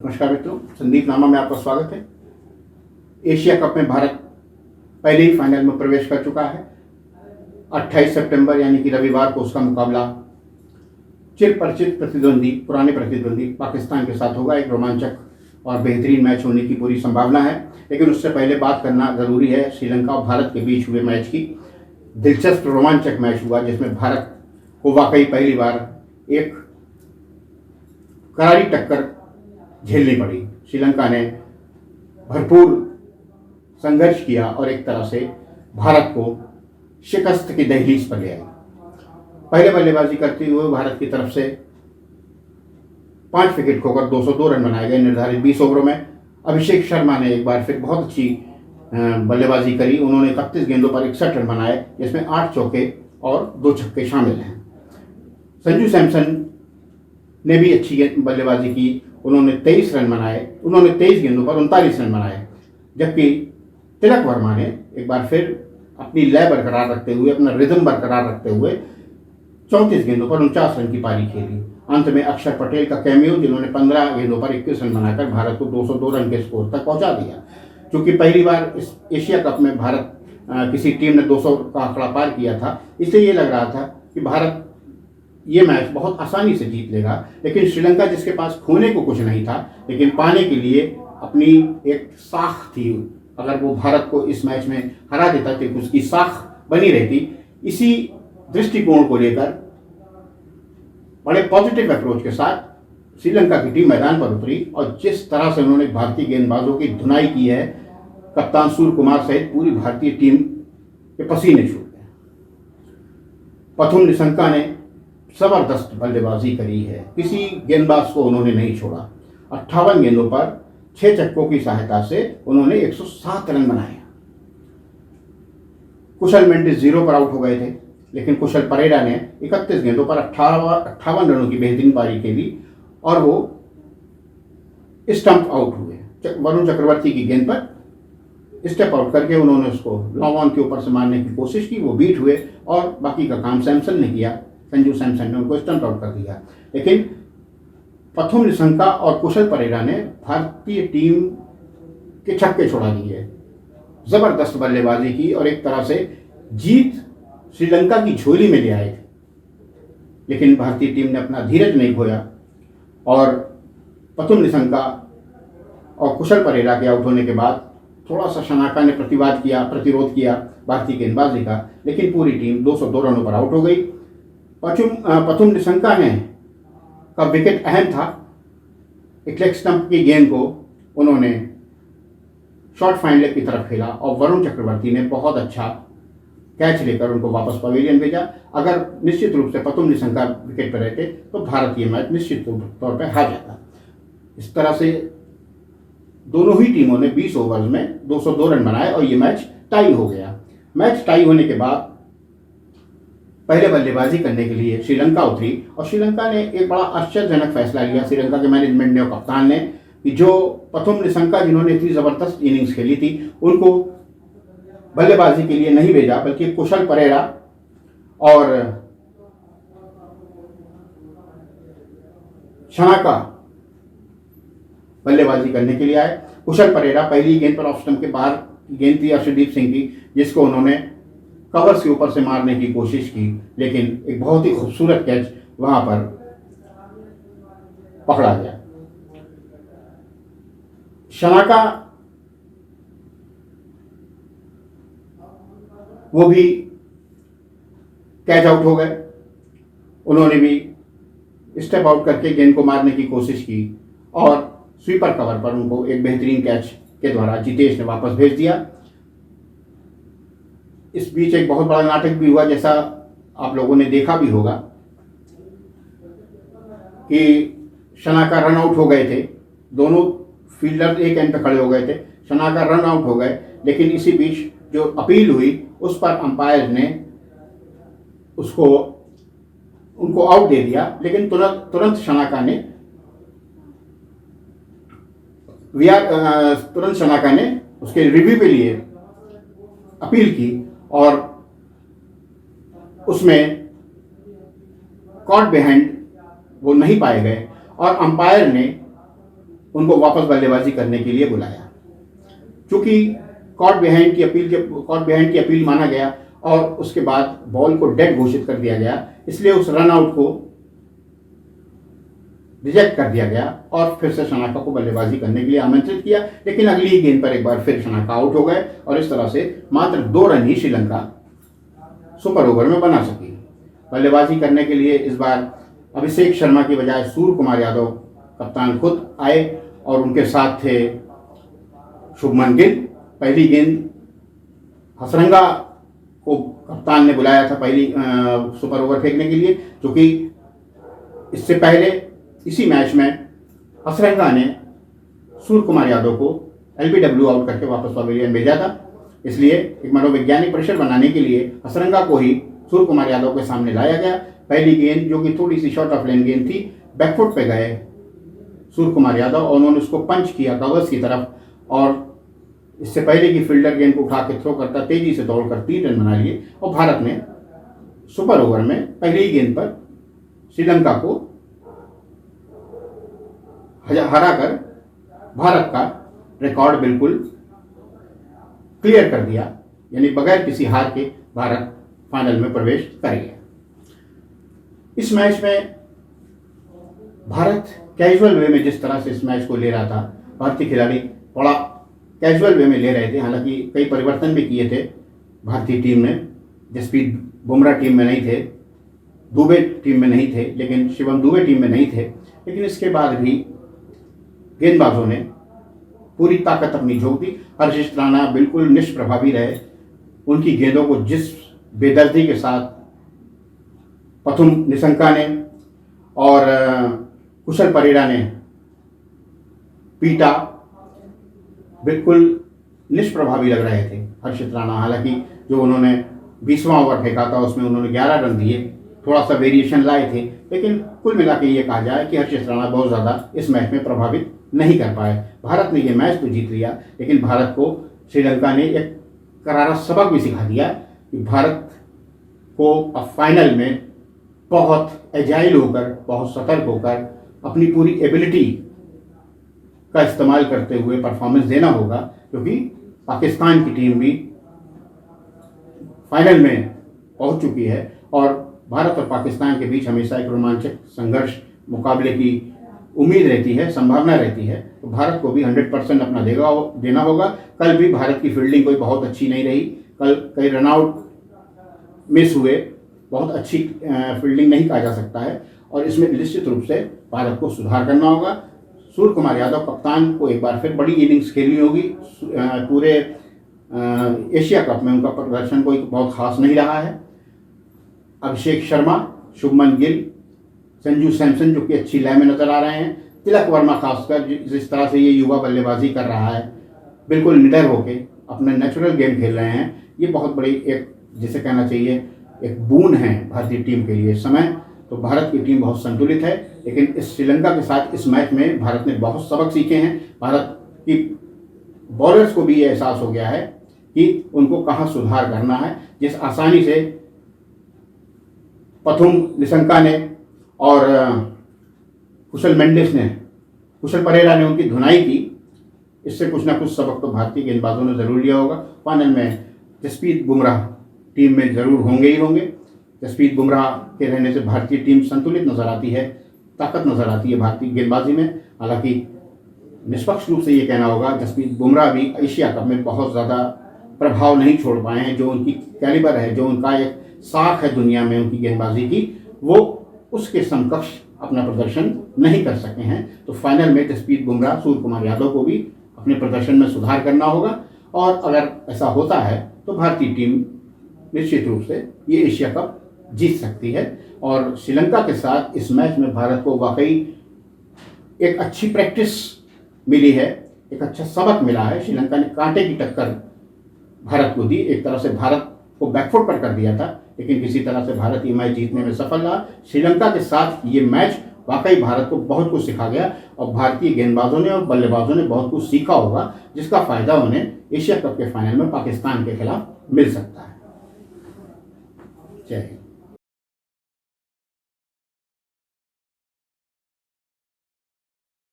नमस्कार मित्रों, संदीप नामा में आपका स्वागत है। एशिया कप में भारत पहले ही फाइनल में प्रवेश कर चुका है। 28 सितंबर यानी कि रविवार को उसका मुकाबला चिरपरिचित प्रतिद्वंदी, पुराने प्रतिद्वंदी पाकिस्तान के साथ होगा। एक रोमांचक और बेहतरीन मैच होने की पूरी संभावना है। लेकिन उससे पहले बात करना ज़रूरी है श्रीलंका और भारत के बीच हुए मैच की। दिलचस्प रोमांचक मैच हुआ जिसमें भारत को वाकई पहली बार एक करारी टक्कर झेलनी पड़ी। श्रीलंका ने भरपूर संघर्ष किया और एक तरह से भारत को शिकस्त की दहलीज पर ले आई। पहले बल्लेबाजी करते हुए भारत की तरफ से 5 विकेट खोकर 202 रन बनाए गए निर्धारित 20 ओवरों में। अभिषेक शर्मा ने एक बार फिर बहुत अच्छी बल्लेबाजी करी। उन्होंने 31 गेंदों पर 61 रन बनाए, जिसमें 8 चौके और 2 छक्के शामिल हैं। संजू सैमसन ने भी अच्छी बल्लेबाजी की। उन्होंने 23 रन बनाए। उन्होंने 23 गेंदों पर 39 रन बनाए, जबकि तिलक वर्मा ने एक बार फिर अपनी लय बरकरार रखते हुए, अपना रिदम बरकरार रखते हुए 34 गेंदों पर 49 रन की पारी खेली। अंत में अक्षर पटेल का कैमियो, जिन्होंने 15 गेंदों पर 21 रन बनाकर भारत को 202 रन के स्कोर तक पहुंचा दिया। क्योंकि पहली बार इस एशिया कप में भारत किसी टीम ने 200 का आंकड़ा पार किया था, इसलिए ये लग रहा था कि भारत ये मैच बहुत आसानी से जीत लेगा। लेकिन श्रीलंका, जिसके पास खोने को कुछ नहीं था लेकिन पाने के लिए अपनी एक साख थी, अगर वो भारत को इस मैच में हरा देता तो उसकी साख बनी रहती। इसी दृष्टिकोण को लेकर बड़े पॉजिटिव अप्रोच के साथ श्रीलंका की टीम मैदान पर उतरी और जिस तरह से उन्होंने भारतीय गेंदबाजों की धुनाई की है, कप्तान सूर्य कुमार सहित पूरी भारतीय टीम के पसीने छूट गए। पथुम निशंका ने जबरदस्त बल्लेबाजी करी है। किसी गेंदबाज को उन्होंने नहीं छोड़ा। 58 गेंदों पर 6 छक्कों की सहायता से उन्होंने 107 रन बनाए। कुशल मेंडिस 0 पर आउट हो गए थे, लेकिन कुशल परेरा ने 31 गेंदों पर 58 रनों की बेहतरीन पारी खेली और वो स्टंप आउट हुए। वरुण चक्रवर्ती की गेंद पर स्टेप आउट करके उन्होंने उसको लॉन्ग ऑन के ऊपर से मारने की कोशिश की, वो बीट हुए और बाकी का काम सैमसन ने किया। संजू सैमसन ने उनको स्टंप आउट कर दिया। लेकिन पथुम निशंका और कुशल परेरा ने भारतीय टीम के छक्के छोड़ा दिए, जबरदस्त बल्लेबाजी की और एक तरह से जीत श्रीलंका की झोली में ले आए थे। लेकिन भारतीय टीम ने अपना धीरज नहीं खोया और पथुम निशंका और कुशल परेरा के आउट होने के बाद थोड़ा सा शनाका ने प्रतिरोध किया भारतीय गेंदबाजी का, लेकिन पूरी टीम 202 रनों पर आउट हो गई। पथुम निशंका ने का विकेट अहम था। एक लेग स्टंप की गेंद को उन्होंने शॉर्ट फाइन लेग की तरफ खेला और वरुण चक्रवर्ती ने बहुत अच्छा कैच लेकर उनको वापस पवेलियन भेजा। अगर निश्चित रूप से पथुम निशंका विकेट पर रहते तो भारत ये मैच निश्चित तौर पर हार जाता। इस तरह से दोनों ही टीमों ने 20 ओवर्स में 202 रन बनाए और ये मैच टाई हो गया। मैच टाई होने के बाद पहले बल्लेबाजी करने के लिए श्रीलंका उतरी और श्रीलंका ने एक बड़ा आश्चर्यजनक फैसला लिया। श्रीलंका के मैनेजमेंट ने और कप्तान ने कि जो पथुम निशंका, जिन्होंने इतनी ज़बरदस्त इनिंग्स खेली थी, उनको बल्लेबाजी के लिए नहीं भेजा, बल्कि कुशल परेरा और शनाका बल्लेबाजी करने के लिए आए। कुशल परेरा पहली गेंद पर ऑफ स्टंप के बाहर गेंद थी अर्शदीप सिंह की, जिसको उन्होंने कवर्स के ऊपर से मारने की कोशिश की, लेकिन एक बहुत ही खूबसूरत कैच वहां पर पकड़ा गया। शनाका वो भी कैच आउट हो गए। उन्होंने भी स्टेप आउट करके गेंद को मारने की कोशिश की और स्वीपर कवर पर उनको एक बेहतरीन कैच के द्वारा जितेश ने वापस भेज दिया। इस बीच एक बहुत बड़ा नाटक भी हुआ, जैसा आप लोगों ने देखा भी होगा कि शनाका रन आउट हो गए थे। दोनों फील्डर एक एंड पे खड़े हो गए थे। शनाका रन आउट हो गए, लेकिन इसी बीच जो अपील हुई उस पर अंपायर ने उनको आउट दे दिया। लेकिन तुरंत शनाका ने उसके रिव्यू के लिए अपील की और उसमें कॉट बिहाइंड वो नहीं पाए गए और अंपायर ने उनको वापस बल्लेबाजी करने के लिए बुलाया। चूंकि कॉट बिहाइंड की अपील माना गया और उसके बाद बॉल को डेड घोषित कर दिया गया, इसलिए उस रन आउट को रिजेक्ट कर दिया गया और फिर से शनाका को बल्लेबाजी करने के लिए आमंत्रित किया, लेकिन अगली ही गेंद पर एक बार फिर शनाका आउट हो गए और इस तरह से मात्र 2 रन ही श्रीलंका सुपर ओवर में बना सकी। बल्लेबाजी करने के लिए इस बार अभिषेक शर्मा की बजाय सूर्य कुमार यादव कप्तान खुद आए और उनके साथ थे शुभमन गिल। पहली गेंद हसरंगा को कप्तान ने बुलाया था पहली सुपर ओवर फेंकने के लिए, क्योंकि इससे पहले इसी मैच में हसरंगा ने सूर्य कुमार यादव को एलबीडब्ल्यू आउट करके वापस पवेलियन भेजा था। इसलिए एक मनोवैज्ञानिक प्रेशर बनाने के लिए हसरंगा को ही सूर्य कुमार यादव के सामने लाया गया। पहली गेंद जो कि थोड़ी सी शॉर्ट ऑफ लेन गेंद थी, बैकफुट पे गए सूर्य कुमार यादव और उन्होंने उसको पंच किया कवर्स की तरफ, और इससे पहले कि फील्डर गेंद को उठा के थ्रो करता तेजी से दौड़कर 3 रन बना लिए और भारत ने सुपर ओवर में पहली ही गेंद पर श्रीलंका को हराकर भारत का रिकॉर्ड बिल्कुल क्लियर कर दिया, यानी बगैर किसी हार के भारत फाइनल में प्रवेश कर गया। इस मैच में भारत कैजुअल वे में जिस तरह से इस मैच को ले रहा था, भारतीय खिलाड़ी बड़ा कैजुअल वे में ले रहे थे। हालांकि कई परिवर्तन भी किए थे भारतीय टीम में। जसप्रीत बुमराह टीम में नहीं थे, दुबे टीम में नहीं थे, लेकिन शिवम दुबे टीम में नहीं थे, लेकिन इसके बाद भी गेंदबाजों ने पूरी ताकत अपनी झोंक दी। हर्षित राणा बिल्कुल निष्प्रभावी रहे। उनकी गेंदों को जिस बेदर्दी के साथ पथुम निशंका ने और कुशल परेरा ने पीटा, बिल्कुल निष्प्रभावी लग रहे थे हर्षित राणा। हालांकि जो उन्होंने 20वां ओवर फेंका था उसमें उन्होंने 11 रन दिए, थोड़ा सा वेरिएशन लाए थे, लेकिन कुल मिला के ये कहा जाए कि हर्षित राणा बहुत ज़्यादा इस मैच में प्रभावित नहीं कर पाए। भारत ने ये मैच तो जीत लिया, लेकिन भारत को श्रीलंका ने एक करारा सबक भी सिखा दिया कि भारत को अब फाइनल में बहुत एजाइल होकर, बहुत सतर्क होकर, अपनी पूरी एबिलिटी का इस्तेमाल करते हुए परफॉर्मेंस देना होगा, क्योंकि पाकिस्तान की टीम भी फाइनल में पहुंच चुकी है और भारत और पाकिस्तान के बीच हमेशा एक रोमांचक संघर्ष मुकाबले की उम्मीद रहती है, संभावना रहती है। तो भारत को भी 100% अपना देना होगा। कल भी भारत की फील्डिंग कोई बहुत अच्छी नहीं रही, कल कई रनआउट मिस हुए, बहुत अच्छी फील्डिंग नहीं कहा जा सकता है और इसमें निश्चित रूप से भारत को सुधार करना होगा। सूर्य कुमार यादव कप्तान को एक बार फिर बड़ी इनिंग्स खेलनी होगी। पूरे एशिया कप में उनका प्रदर्शन कोई बहुत खास नहीं रहा है। अभिषेक शर्मा, शुभमन गिल, संजू सैमसन जो कि अच्छी लय में नजर आ रहे हैं, तिलक वर्मा खासकर जिस तरह से ये युवा बल्लेबाजी कर रहा है, बिल्कुल निडर होके अपना नेचुरल गेम खेल रहे हैं, ये बहुत बड़ी एक जिसे कहना चाहिए एक बून है भारतीय टीम के लिए। इस समय तो भारत की टीम बहुत संतुलित है, लेकिन इस श्रीलंका के साथ इस मैच में भारत ने बहुत सबक सीखे हैं। भारत की बॉलर्स को भी ये एहसास हो गया है कि उनको कहाँ सुधार करना है। जिस आसानी से पथुम निशंका ने और कुशल परेरा ने उनकी धुनाई की, इससे कुछ ना कुछ सबक तो भारतीय गेंदबाजों ने जरूर लिया होगा। फाइनल में जसप्रीत बुमराह टीम में जरूर होंगे ही होंगे। जसप्रीत बुमराह के रहने से भारतीय टीम संतुलित नजर आती है, ताकत नजर आती है भारतीय गेंदबाजी में। हालांकि निष्पक्ष रूप से ये कहना होगा जसप्रीत बुमराह भी एशिया कप में बहुत ज़्यादा प्रभाव नहीं छोड़ पाए हैं। जो उनकी कैलिबर है, जो उनका एक साख है दुनिया में उनकी गेंदबाजी की, वो उसके समकक्ष अपना प्रदर्शन नहीं कर सके हैं। तो फाइनल में जसप्रीत बुमराह, सूर्य कुमार यादव को भी अपने प्रदर्शन में सुधार करना होगा और अगर ऐसा होता है तो भारतीय टीम निश्चित रूप से ये एशिया कप जीत सकती है। और श्रीलंका के साथ इस मैच में भारत को वाकई एक अच्छी प्रैक्टिस मिली है, एक अच्छा सबक मिला है। श्रीलंका ने कांटे की टक्कर भारत को दी, एक तरह से भारत को बैकफुट पर कर दिया था, लेकिन किसी तरह से भारत ये मैच जीतने में सफल रहा। श्रीलंका के साथ ये मैच वाकई भारत को बहुत कुछ सिखा गया और भारतीय गेंदबाजों ने और बल्लेबाजों ने बहुत कुछ सीखा होगा, जिसका फायदा उन्हें एशिया कप के फाइनल में पाकिस्तान के खिलाफ मिल सकता है। जय हिंद।